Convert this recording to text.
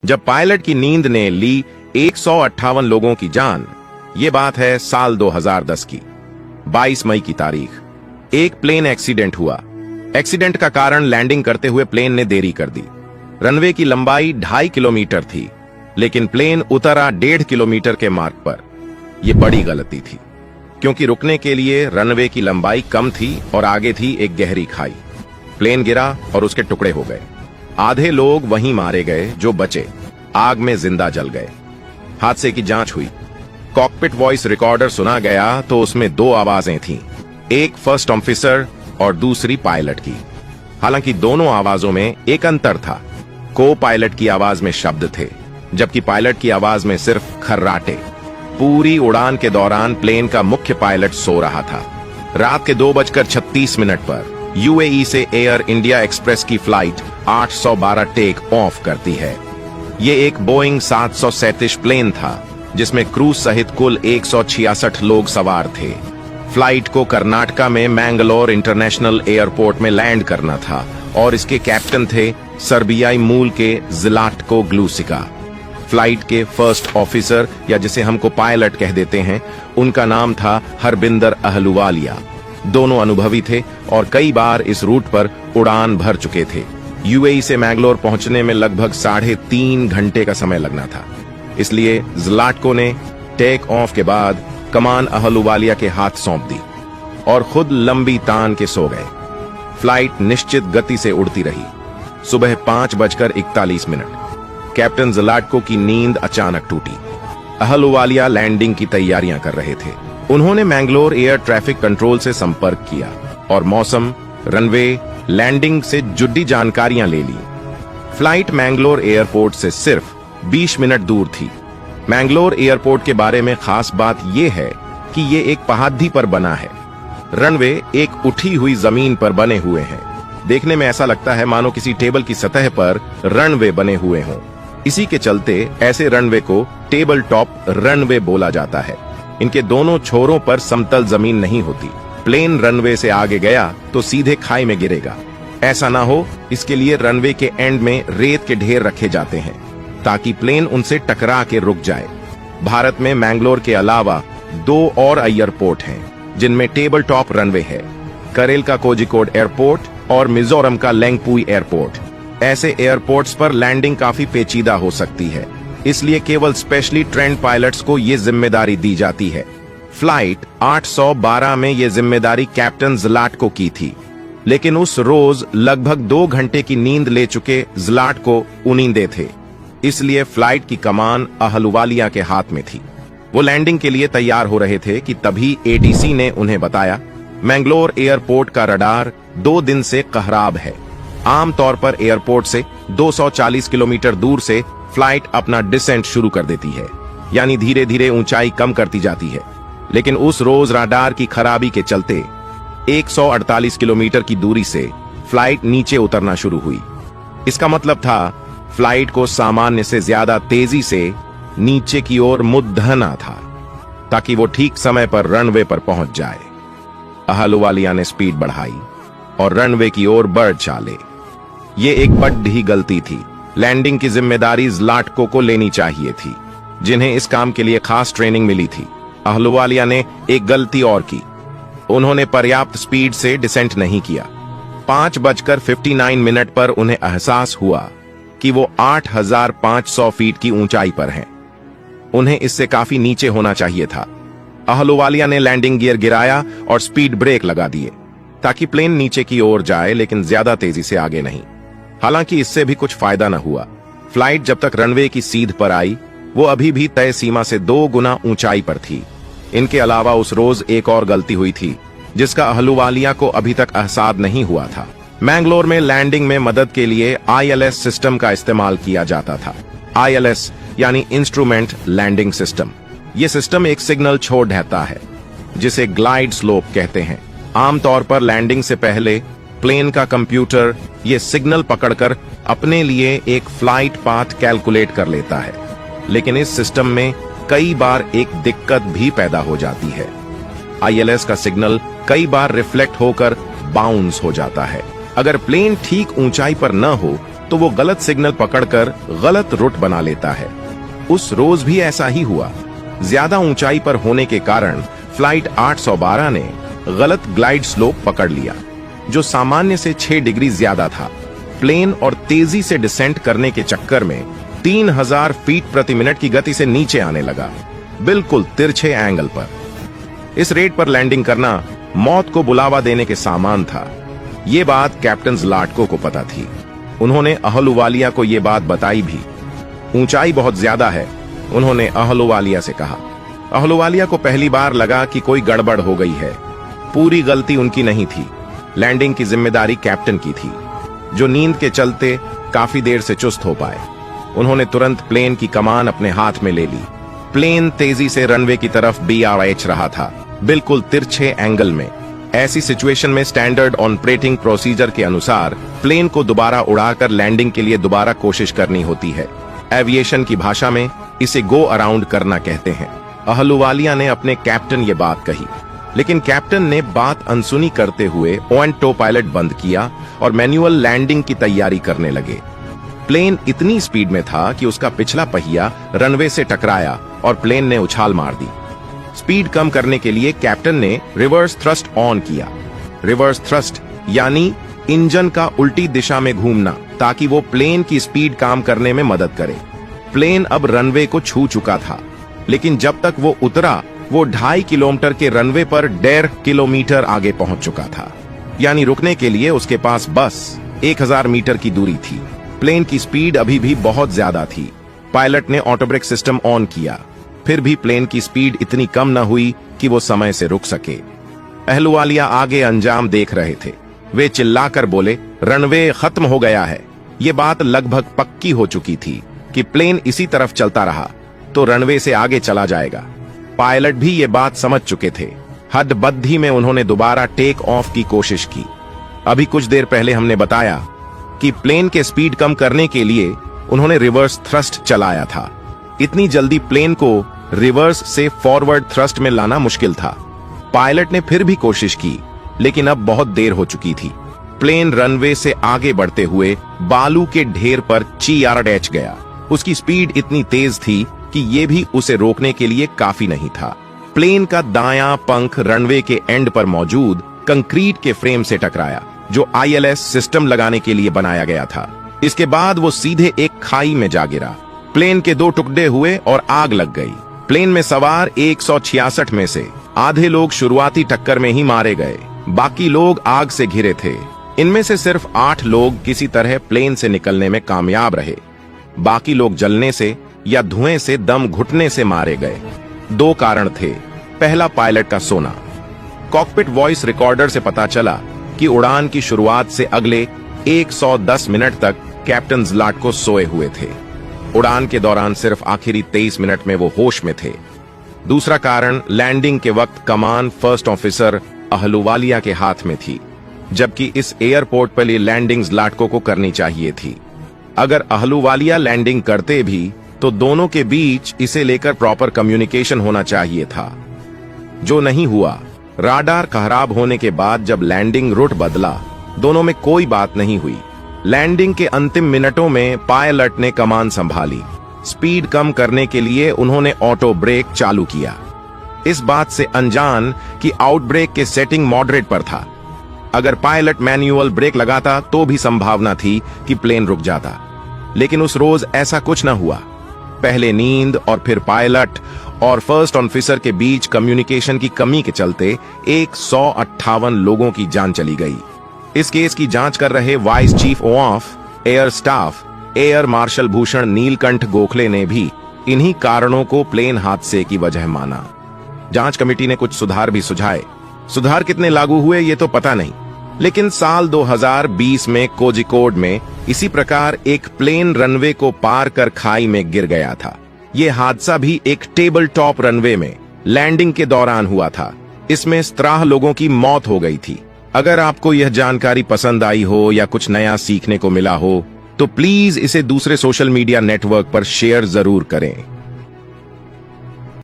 जब पायलट की नींद ने ली 158 लोगों की जान। ये बात है साल 2010 की 22 मई की तारीख। एक प्लेन एक्सीडेंट हुआ। एक्सीडेंट का कारण लैंडिंग करते हुए प्लेन ने देरी कर दी। रनवे की लंबाई 2.5 किलोमीटर थी, लेकिन प्लेन उतरा 1.5 किलोमीटर के मार्ग पर। यह बड़ी गलती थी, क्योंकि रुकने के लिए रनवे की लंबाई कम थी और आगे थी एक गहरी खाई। प्लेन गिरा और उसके टुकड़े हो गए। आधे लोग वहीं मारे गए, जो बचे आग में जिंदा जल गए। हादसे की जांच हुई। कॉकपिट वॉइस रिकॉर्डर सुना गया तो उसमें 2 आवाजें थीं, एक फर्स्ट ऑफिसर और दूसरी पायलट की। हालांकि दोनों आवाजों में एक अंतर था। को पायलट की आवाज में शब्द थे, जबकि पायलट की आवाज में सिर्फ खर्राटे। पूरी उड़ान के दौरान प्लेन का मुख्य पायलट सो रहा था। रात के 2:36 पर यूएई से एयर इंडिया एक्सप्रेस की फ्लाइट 812 टेक ऑफ करती है। ये एक बोइंग 737 प्लेन था, जिसमें क्रू सहित कुल 166 लोग सवार थे। फ्लाइट को कर्नाटका में मैंगलोर इंटरनेशनल एयरपोर्ट में लैंड करना था और इसके कैप्टन थे सर्बियाई मूल के ज़्लाटको ग्लूसिका। फ्लाइट के फर्स्ट ऑफिसर, या जिसे हमको पायलट कह देते हैं, उनका नाम था हरबिंदर अहलुवालिया। दोनों अनुभवी थे और कई बार इस रूट पर उड़ान भर चुके थे। यूएई से मैंगलोर पहुंचने में लगभग 3.5 घंटे का समय लगना था। इसलिए ज़्लाटको ने टेक ऑफ के बाद कमान अहलुवालिया के हाथ सौंप दी और खुद लंबी तान के सो गए। फ्लाइट निश्चित गति से उड़ती रही। सुबह 5:41 कैप्टन ज़्लाटको की नींद अचानक टूटी। अहलुवालिया लैंडिंग की तैयारियां कर रहे थे। उन्होंने मैंगलोर एयर ट्रैफिक कंट्रोल से संपर्क किया और मौसम, रनवे, लैंडिंग से जुड़ी जानकारियां ले ली। फ्लाइट मैंगलोर एयरपोर्ट से सिर्फ 20 मिनट दूर थी। मैंगलोर एयरपोर्ट के बारे में खास बात यह है कि यह एक पहाड़ी पर बना है। रनवे एक उठी हुई जमीन पर बने हुए हैं। देखने में ऐसा लगता है मानो किसी टेबल की सतह पर रनवे बने हुए हों। इसी के चलते ऐसे रनवे को टेबल टॉप रनवे बोला जाता है। इनके दोनों छोरों पर समतल जमीन नहीं होती। प्लेन रनवे से आगे गया तो सीधे खाई में गिरेगा। ऐसा ना हो, इसके लिए रनवे के एंड में रेत के ढेर रखे जाते हैं ताकि प्लेन उनसे टकरा के रुक जाए। भारत में मैंगलोर के अलावा 2 और एयरपोर्ट हैं जिनमें टेबल टॉप रनवे है, करेल का कोझिकोड एयरपोर्ट और मिजोरम का लेंगपुई एयरपोर्ट। ऐसे एयरपोर्ट्स पर लैंडिंग काफी पेचीदा हो सकती है, इसलिए केवल स्पेशली ट्रेंड पायलट्स को ये जिम्मेदारी दी जाती है। फ्लाइट 812 में ये जिम्मेदारी कैप्टन ज़्लाटको की थी, लेकिन उस रोज लगभग 2 घंटे की नींद ले चुके ज़्लाटको उनींदे थे। इसलिए फ्लाइट की कमान अहलुवालिया के हाथ में थी। वो लैंडिंग के लिए तैयार हो रहे थे कि तभी एटीसी ने उन्हें बताया, मैंगलोर एयरपोर्ट का रडार 2 दिन से खराब है। आमतौर पर एयरपोर्ट से 240 किलोमीटर दूर से फ्लाइट अपना डिसेंट शुरू कर देती है, यानी धीरे धीरे ऊंचाई कम करती जाती है। लेकिन उस रोज रडार की खराबी के चलते 148 किलोमीटर की दूरी से फ्लाइट नीचे उतरना शुरू हुई। इसका मतलब था फ्लाइट को सामान्य से ज्यादा तेजी से नीचे की ओर मुड़ना था ताकि वो ठीक समय पर रनवे पर पहुंच जाए। अहलुवालिया ने स्पीड बढ़ाई और रनवे की ओर बढ़ चाले। ये एक बड़ी गलती थी। लैंडिंग की जिम्मेदारी ज़्लाटको को लेनी चाहिए थी, जिन्हें इस काम के लिए खास ट्रेनिंग मिली थी। अहलुवालिया ने एक गलती और की। उन्होंने पर्याप्त स्पीड से डिसेंट नहीं किया। 5:59 पर उन्हें एहसास हुआ कि वो 8,500 फीट की ऊंचाई पर हैं। उन्हें इससे काफी नीचे होना चाहिए था। अहलुवालिया ने लैंडिंग गियर गिराया और स्पीड ब्रेक लगा दिए ताकि प्लेन नीचे की ओर जाए, लेकिन ज्यादा तेजी से आगे नहीं। हालांकि इससे भी कुछ फायदा न हुआ। फ्लाइट जब तक रनवे की सीध पर आई, वो अभी भी तय सीमा से 2 गुना ऊंचाई पर थी। इनके अलावा उस रोज एक और गलती हुई थी जिसका अहलुवालिया को अभी तक एहसास नहीं हुआ था। मैंगलोर में लैंडिंग में मदद के लिए ILS सिस्टम का इस्तेमाल किया जाता था। ILS यानी इंस्ट्रूमेंट लैंडिंग सिस्टम। ये सिस्टम एक सिग्नल छोड़ देता है जिसे ग्लाइड स्लोप कहते हैं। आमतौर पर लैंडिंग से पहले प्लेन का कंप्यूटर ये सिग्नल पकड़कर अपने लिए एक फ्लाइट पाथ कैलकुलेट कर लेता है, लेकिन इस सिस्टम में कई बार एक दिक्कत भी पैदा हो जाती है। ILS का सिग्नल कई बार रिफ्लेक्ट होकर बाउंस हो जाता है। अगर प्लेन ठीक ऊंचाई पर न हो तो वो गलत सिग्नल पकड़कर गलत रूट बना लेता है। उस रोज भी ऐसा ही हुआ। ज्यादा ऊंचाई पर होने के कारण फ्लाइट 812 ने गलत ग्लाइड स्लोप पकड़ लिया, जो सामान्य से 6 डिग्री ज्यादा था। प्लेन और तेजी से डिसेंट करने के चक्कर में 3000 फीट प्रति मिनट की गति से नीचे आने लगा, बिल्कुल तिरछे एंगल पर। इस रेट पर लैंडिंग करना मौत को बुलावा देने के समान था। ये बात कैप्टन ज़्लाटको को पता थी। उन्होंने अहलुवालिया को ये बात बताई भी। ऊंचाई बहुत ज्यादा है, उन्होंने अहलुवालिया से कहा। अहलुवालिया को पहली बार लगा कि कोई गड़बड़ हो गई है। पूरी गलती उनकी नहीं थी, लैंडिंग की जिम्मेदारी कैप्टन की थी, जो नींद के चलते काफी देर से चुस्त हो पाए। उन्होंने तुरंत प्लेन की कमान अपने हाथ में ले ली। प्लेन तेजी से रनवे की तरफ BRH रहा था, बिल्कुल तिरछे एंगल में। ऐसी सिचुएशन में स्टैंडर्ड ऑपरेटिंग प्रोसीजर के अनुसार प्लेन को दोबारा उड़ाकर लैंडिंग के लिए दोबारा कोशिश करनी होती है। एविएशन की भाषा में इसे गो अराउंड करना कहते हैं। अहलुवालिया ने अपने कैप्टन ये बात कही, लेकिन कैप्टन ने बात अनसुनी करते हुए ऑटो पायलट बंद किया और मैन्युअल लैंडिंग की तैयारी करने लगे। प्लेन इतनी स्पीड में था कि उसका पिछला पहिया रनवे से टकराया और प्लेन ने उछाल मार दी। स्पीड कम करने के लिए कैप्टन ने रिवर्स थ्रस्ट ऑन किया। रिवर्स थ्रस्ट यानी इंजन का उल्टी दिशा में घूमना, ताकि वो प्लेन की स्पीड काम करने में मदद करे। प्लेन अब रनवे को छू चुका था, लेकिन जब तक वो उतरा वो 2.5 किलोमीटर के रनवे पर 1.5 किलोमीटर आगे पहुंच चुका था। यानी रुकने के लिए उसके पास बस 1000 मीटर की दूरी थी। प्लेन की स्पीड अभी भी बहुत ज्यादा थी। पायलट ने ऑटो ब्रेक सिस्टम ऑन किया, फिर भी प्लेन की स्पीड इतनी कम न हुई कि वो समय से रुक सके। अहलुवालिया आगे अंजाम देख रहे थे। वे चिल्लाकर बोले, रनवे खत्म हो गया है। ये बात लगभग पक्की हो चुकी थी कि प्लेन इसी तरफ चलता रहा तो रनवे से आगे चला जाएगा। पायलट भी ये बात समझ चुके थे। हदबद्धी में उन्होंने दोबारा टेक ऑफ की कोशिश की। अभी कुछ देर पहले हमने बताया कि प्लेन के स्पीड कम करने के लिए उन्होंने रिवर्स थ्रस्ट चलाया था। इतनी जल्दी प्लेन को रिवर्स से फॉरवर्ड थ्रस्ट में लाना मुश्किल था। पायलट ने फिर भी कोशिश की, लेकिन अब बहुत देर हो चुकी थी। प्लेन रनवे से आगे बढ़ते हुए बालू के ढेर पर CRH गया। उसकी स्पीड इतनी तेज थी कि ये भी उसे रोकने के लिए काफी नहीं था। प्लेन का दायां पंख रनवे के एंड पर मौजूद कंक्रीट के फ्रेम से टकराया, जो ILS सिस्टम लगाने के लिए बनाया गया था। इसके बाद वो सीधे एक खाई में जा गिरा। प्लेन के 2 टुकड़े हुए और आग लग गई। प्लेन में सवार 166 में से आधे लोग शुरुआती टक्कर में ही मारे गए, बाकी लोग आग से घिरे थे। इनमें से सिर्फ 8 लोग किसी तरह प्लेन से निकलने में कामयाब रहे। बाकी लोग जलने से या धुएं से दम घुटने से मारे गए। 2 कारण थे। पहला, पायलट का सोना। कॉकपिट वॉइस रिकॉर्डर से पता चला कि उड़ान की शुरुआत से अगले 110 मिनट तक कैप्टन ज़्लाटको सोए हुए थे। उड़ान के दौरान सिर्फ आखिरी 23 मिनट में वो होश में थे। दूसरा कारण, लैंडिंग के वक्त कमान फर्स्ट ऑफिसर अहलुवालिया के हाथ में थी, जबकि इस एयरपोर्ट पर ये लैंडिंग ज़्लाटको को करनी चाहिए थी। अगर अहलुवालिया लैंडिंग करते भी तो दोनों के बीच इसे लेकर प्रॉपर कम्युनिकेशन होना चाहिए था, जो नहीं हुआ। राडार खराब होने के बाद जब लैंडिंग रूट बदला, दोनों में कोई बात नहीं हुई। लैंडिंग के अंतिम मिनटों में पायलट ने कमान संभाली। स्पीड कम करने के लिए उन्होंने ऑटो ब्रेक चालू किया, इस बात से अनजान कि आउटब्रेक के सेटिंग मॉडरेट पर था। अगर पायलट मैन्युअल ब्रेक लगाता तो भी संभावना थी कि प्लेन रुक जाता, लेकिन उस रोज ऐसा कुछ न हुआ। पहले नींद और फिर पायलट और फर्स्ट ऑफिसर के बीच कम्युनिकेशन की कमी के चलते 158 लोगों की जान चली गई। इस केस की जांच कर रहे vice chief of air staff air marshal Bhushan Neelkanth Gokhale ने भी इन्हीं कारणों को प्लेन हादसे की वजह माना। जांच कमेटी ने कुछ सुधार भी सुझाए। सुधार कितने लागू हुए ये तो पता नहीं, लेकिन साल 2020 में कोझिकोड में इसी प्रकार एक प्लेन रनवे को पार कर खाई में गिर गया था। यह हादसा भी एक टेबल टॉप रनवे में लैंडिंग के दौरान हुआ था। इसमें 17 लोगों की मौत हो गई थी। अगर आपको यह जानकारी पसंद आई हो या कुछ नया सीखने को मिला हो तो प्लीज इसे दूसरे सोशल मीडिया नेटवर्क पर शेयर जरूर करें।